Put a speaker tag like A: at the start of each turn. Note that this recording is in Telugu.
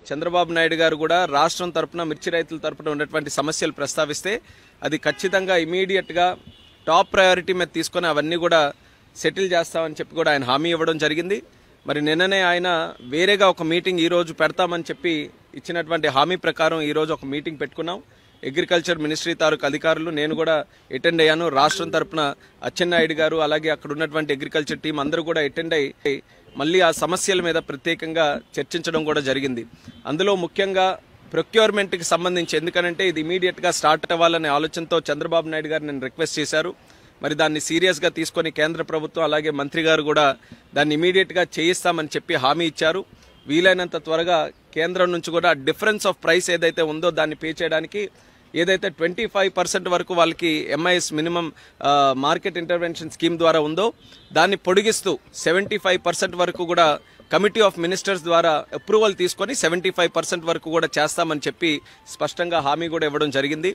A: చంద్రబాబు నాయుడు గారు కూడా రాష్ట్రం తరపున మిర్చి రైతుల తరపున ఉన్నటువంటి సమస్యలు ప్రస్తావిస్తే అది ఖచ్చితంగా ఇమీడియట్గా టాప్ ప్రయారిటీ మీద తీసుకొని అవన్నీ కూడా సెటిల్ చేస్తామని చెప్పి కూడా ఆయన హామీ ఇవ్వడం జరిగింది. మరి నిన్ననే ఆయన వేరేగా ఒక మీటింగ్ ఈరోజు పెడతామని చెప్పి ఇచ్చినటువంటి హామీ ప్రకారం ఈరోజు ఒక మీటింగ్ పెట్టుకున్నాం. అగ్రికల్చర్ మినిస్ట్రీ తాలూకు అధికారులు నేను కూడా అటెండ్ అయ్యాను. రాష్ట్రం తరపున అచ్చెన్నాయుడు గారు అలాగే అక్కడ ఉన్నటువంటి అగ్రికల్చర్ టీం అందరూ కూడా అటెండ్ అయ్యి మళ్ళీ ఆ సమస్యల మీద ప్రత్యేకంగా చర్చించడం కూడా జరిగింది. అందులో ముఖ్యంగా ప్రొక్యూర్మెంట్కి సంబంధించి, ఎందుకనంటే ఇది ఇమీడియట్గా స్టార్ట్ అవ్వాలనే ఆలోచనతో చంద్రబాబు నాయుడు గారు నేను రిక్వెస్ట్ చేశారు. మరి దాన్ని సీరియస్గా తీసుకొని కేంద్ర ప్రభుత్వం అలాగే మంత్రి గారు కూడా దాన్ని ఇమీడియట్గా చేయిస్తామని చెప్పి హామీ ఇచ్చారు. వీలైనంత త్వరగా కేంద్రం నుంచి కూడా డిఫరెన్స్ ఆఫ్ ప్రైస్ ఏదైతే ఉందో దాన్ని పే చేయడానికి ఏదైతే 25% వరకు వాళ్ళకి MIS minimum market intervention scheme ద్వారా ఉందో దాన్ని పొడిగిస్తూ 75% వరకు కూడా కమిటీ ఆఫ్ మినిస్టర్స్ ద్వారా అప్రూవల్ తీసుకొని 75% వరకు కూడా చేస్తామని చెప్పి స్పష్టంగా హామీ కూడా ఇవ్వడం జరిగింది.